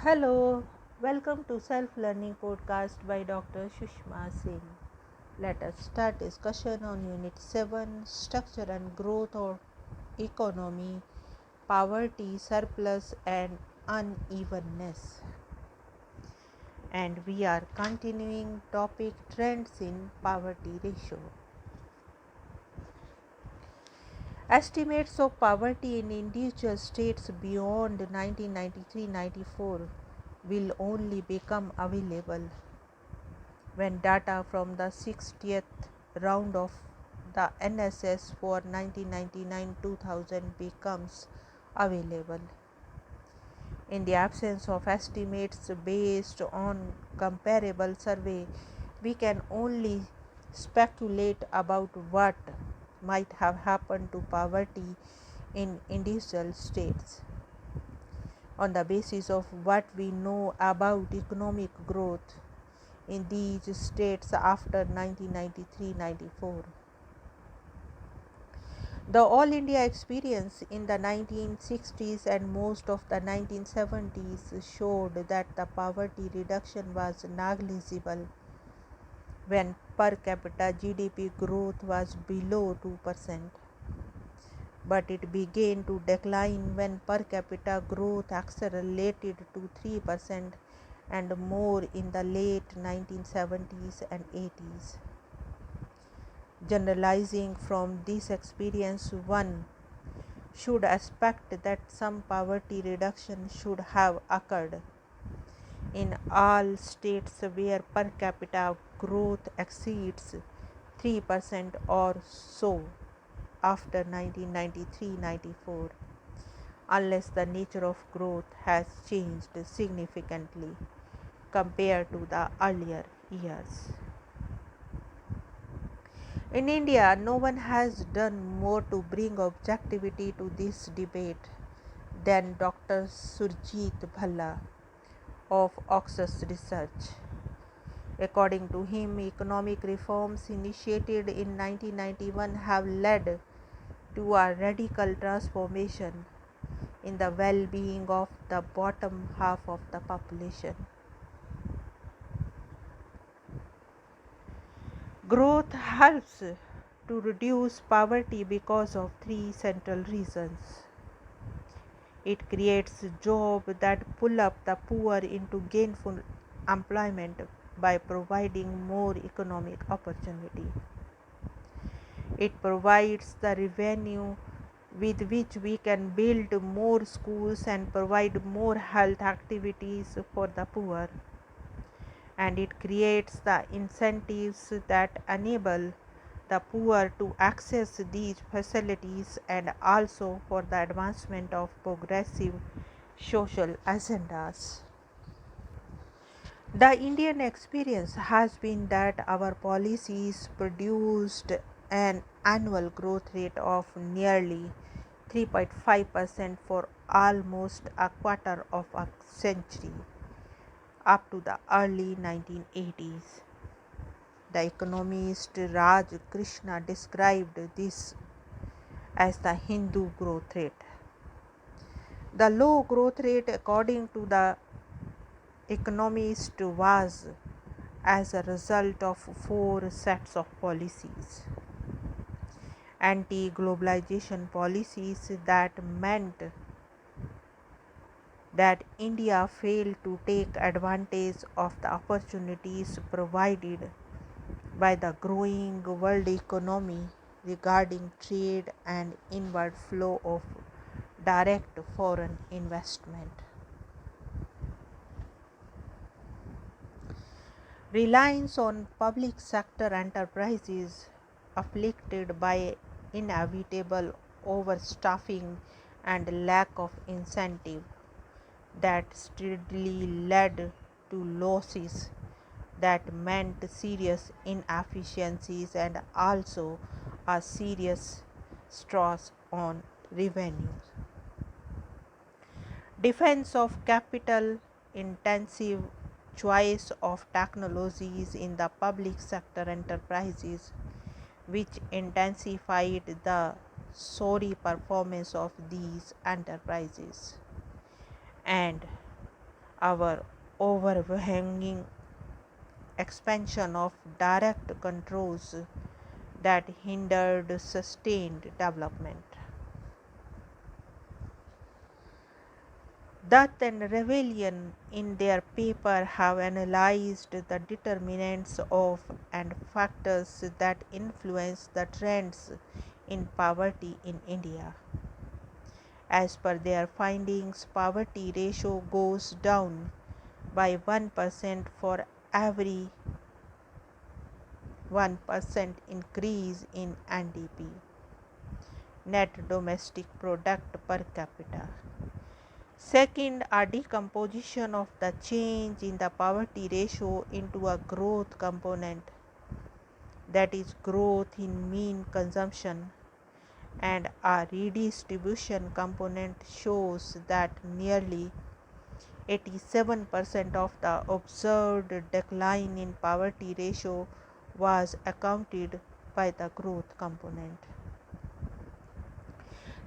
Hello, welcome to Self Learning Podcast by Dr. Sushma Singh. Let us start discussion on Unit 7 Structure and Growth of Economy, Poverty, Surplus, and Unevenness. And we are continuing topic Trends in Poverty Ratio. Estimates of poverty in individual states beyond 1993-94 will only become available when data from the 60th round of the NSS for 1999-2000 becomes available. In the absence of estimates based on comparable survey, we can only speculate about what might have happened to poverty in individual states. On the basis of what we know about economic growth in these states after 1993-94. The All India experience in the 1960s and most of the 1970s showed that the poverty reduction was negligible when per capita GDP growth was below 2%. But it began to decline when per capita growth accelerated to 3% and more in the late 1970s and 80s. Generalizing from this experience, one should expect that some poverty reduction should have occurred in all states where per capita growth exceeds 3% or so after 1993-94, unless the nature of growth has changed significantly compared to the earlier years. In India, no one has done more to bring objectivity to this debate than Dr. Surjit Bhalla of Oxus Research. According to him, economic reforms initiated in 1991 have led to a radical transformation in the well-being of the bottom half of the population. Growth helps to reduce poverty because of three central reasons. It creates jobs that pull up the poor into gainful employment by providing more economic opportunity. It provides the revenue with which we can build more schools and provide more health activities for the poor. And it creates the incentives that enable the poor to access these facilities and also for the advancement of progressive social agendas. The Indian experience has been that our policies produced an annual growth rate of nearly 3.5% for almost a quarter of a century up to the early 1980s. The economist Raj Krishna described this as the Hindu growth rate. The low growth rate, according to the economist, was as a result of four sets of policies. Anti-globalization policies that meant that India failed to take advantage of the opportunities provided by the growing world economy regarding trade and inward flow of direct foreign investment. Reliance on public sector enterprises afflicted by inevitable overstaffing and lack of incentive that steadily led to losses that meant serious inefficiencies and also a serious stress on revenues. Defense of capital intensive choice of technologies in the public sector enterprises, which intensified the sorry performance of these enterprises, and our overwhelming expansion of direct controls that hindered sustained development. Dutt and Rebellion in their paper have analyzed the determinants of and factors that influence the trends in poverty in India. As per their findings, poverty ratio goes down by 1% for every 1% increase in NDP, net domestic product per capita. Second, a decomposition of the change in the poverty ratio into a growth component, that is growth in mean consumption, and a redistribution component shows that nearly 87% of the observed decline in poverty ratio was accounted by the growth component.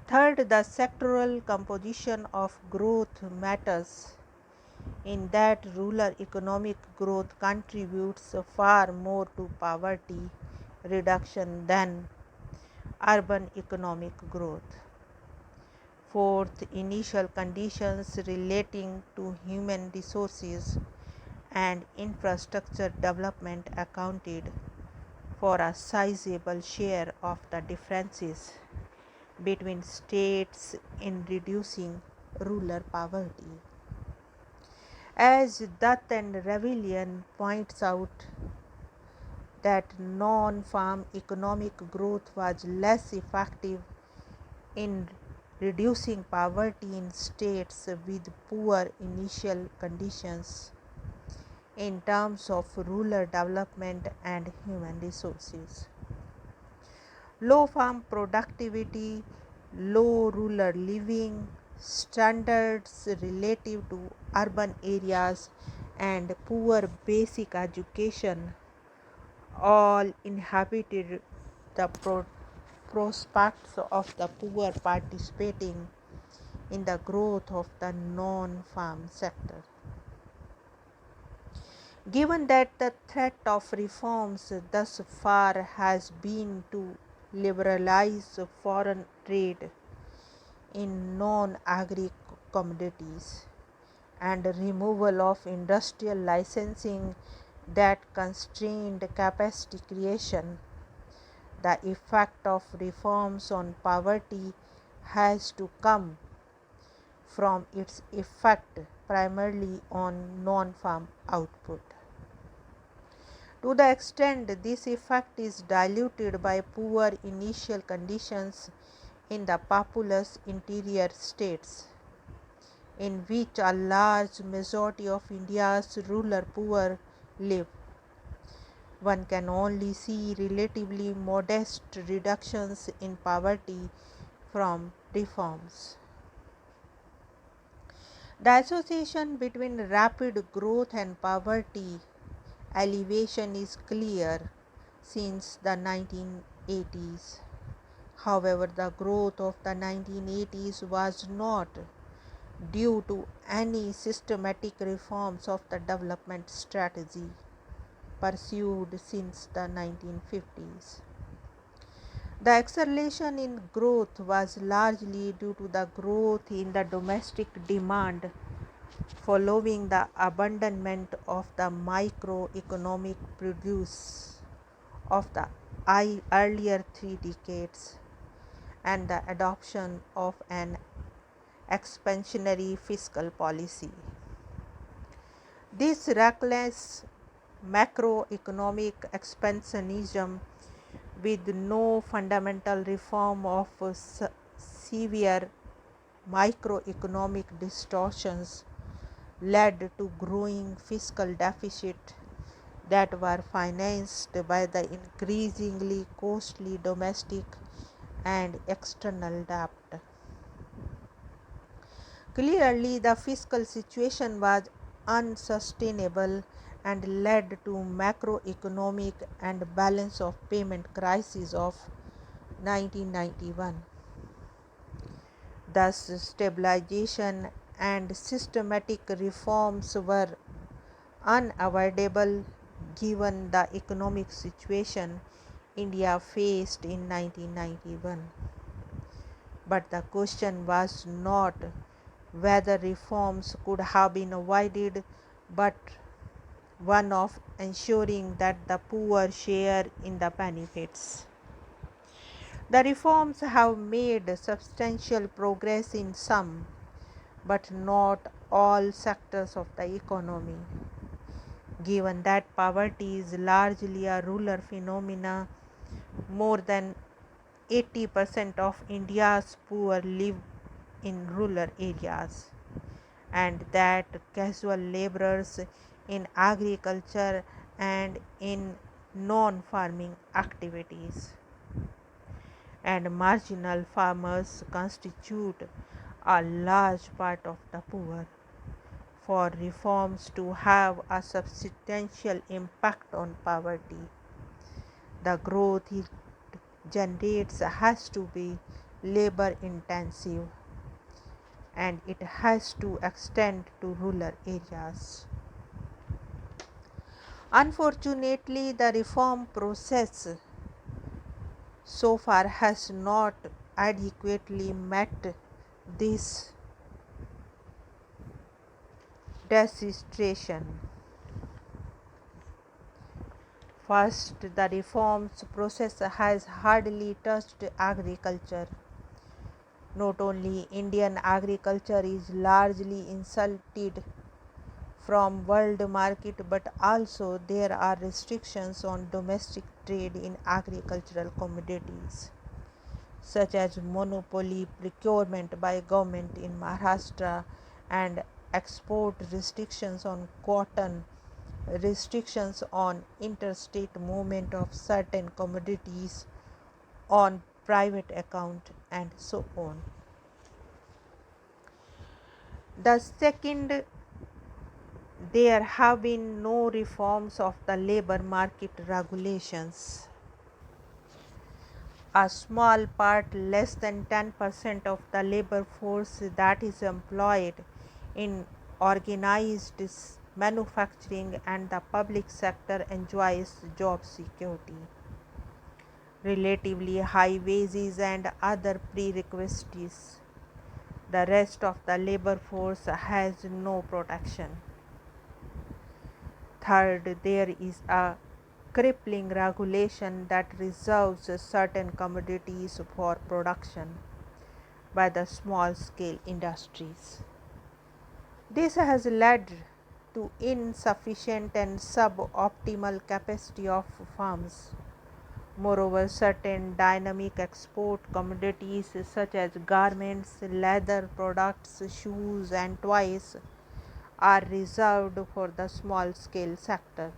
Third, the sectoral composition of growth matters, in that rural economic growth contributes far more to poverty reduction than urban economic growth. Fourth, initial conditions relating to human resources and infrastructure development accounted for a sizable share of the differences between states in reducing rural poverty. As Dutt and Rebellion points out, that non-farm economic growth was less effective in reducing poverty in states with poor initial conditions in terms of rural development and human resources. Low farm productivity, low rural living standards relative to urban areas, and poor basic education all inhabited the prospects of the poor participating in the growth of the non-farm sector. Given that the threat of reforms thus far has been to liberalize foreign trade in non-agri commodities and removal of industrial licensing that constrained capacity creation, the effect of reforms on poverty has to come from its effect primarily on non-farm output. To the extent this effect is diluted by poor initial conditions in the populous interior states, in which a large majority of India's rural poor live, one can only see relatively modest reductions in poverty from reforms. The association between rapid growth and poverty alleviation is clear since the 1980s. However, the growth of the 1980s was not due to any systematic reforms of the development strategy pursued since the 1950s. The acceleration in growth was largely due to the growth in the domestic demand following the abandonment of the microeconomic produce of the earlier 3 decades and the adoption of an expansionary fiscal policy. This reckless macroeconomic expansionism with no fundamental reform of severe microeconomic distortions led to growing fiscal deficit that were financed by the increasingly costly domestic and external debt. Clearly, the fiscal situation was unsustainable and led to macroeconomic and balance of payment crisis of 1991. Thus, stabilization and systematic reforms were unavoidable given the economic situation India faced in 1991. But the question was not whether reforms could have been avoided, but one of ensuring that the poor share in the benefits. The reforms have made substantial progress in some, but not all sectors of the economy. Given that poverty is largely a rural phenomena, more than 80% of India's poor live in rural areas, and that casual laborers in agriculture and in non-farming activities and marginal farmers constitute a large part of the poor. For reforms to have a substantial impact on poverty, the growth it generates has to be labor intensive and it has to extend to rural areas. Unfortunately, the reform process so far has not adequately met this destination. First, the reforms process has hardly touched agriculture. Not only Indian agriculture is largely insulted from world market, but also there are restrictions on domestic trade in agricultural commodities, such as monopoly procurement by government in Maharashtra and export restrictions on cotton, restrictions on interstate movement of certain commodities on private account, and so on. The second, there have been no reforms of the labor market regulations. A small part, less than 10% of the labor force that is employed in organized manufacturing and the public sector enjoys job security, relatively high wages and other prerequisites. The rest of the labor force has no protection. Third, there is a crippling regulation that reserves certain commodities for production by the small scale industries. This has led to insufficient and suboptimal capacity of farms. Moreover, certain dynamic export commodities such as garments, leather products, shoes, and toys are reserved for the small scale sector,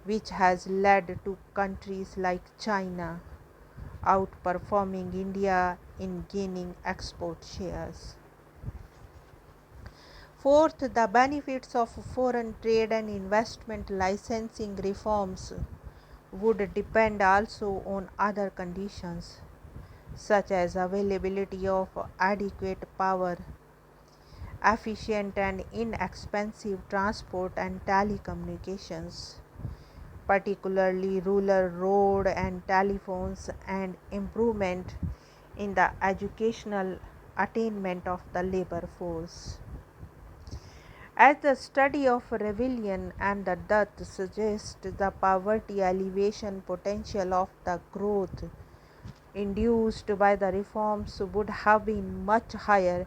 which has led to countries like China outperforming India in gaining export shares. Fourth, the benefits of foreign trade and investment licensing reforms would depend also on other conditions such as availability of adequate power, efficient and inexpensive transport and telecommunications, particularly rural road and telephones, and improvement in the educational attainment of the labor force. As the study of rebellion and the death suggests, the poverty alleviation potential of the growth induced by the reforms would have been much higher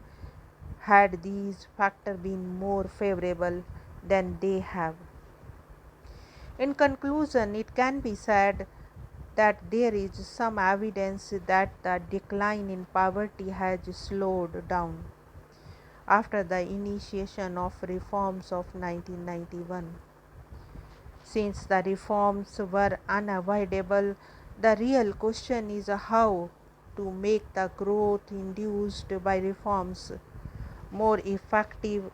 had these factors been more favorable than they have. In conclusion, it can be said that there is some evidence that the decline in poverty has slowed down after the initiation of reforms of 1991. Since the reforms were unavoidable, the real question is how to make the growth induced by reforms more effective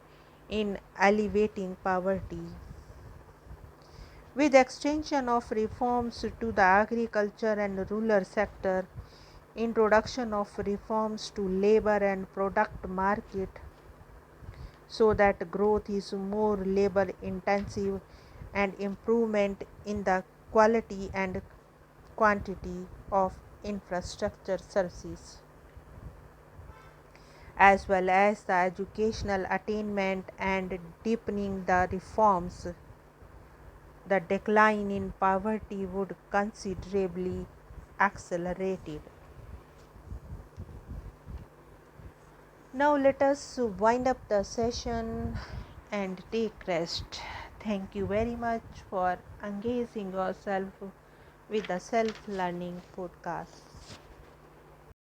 in alleviating poverty. With extension of reforms to the agriculture and rural sector, introduction of reforms to labor and product market so that growth is more labor intensive, and improvement in the quality and quantity of infrastructure services, as well as the educational attainment and deepening the reforms, the decline in poverty would considerably accelerated. Now let us wind up the session and take rest. Thank you very much for engaging yourself with the self learning podcast.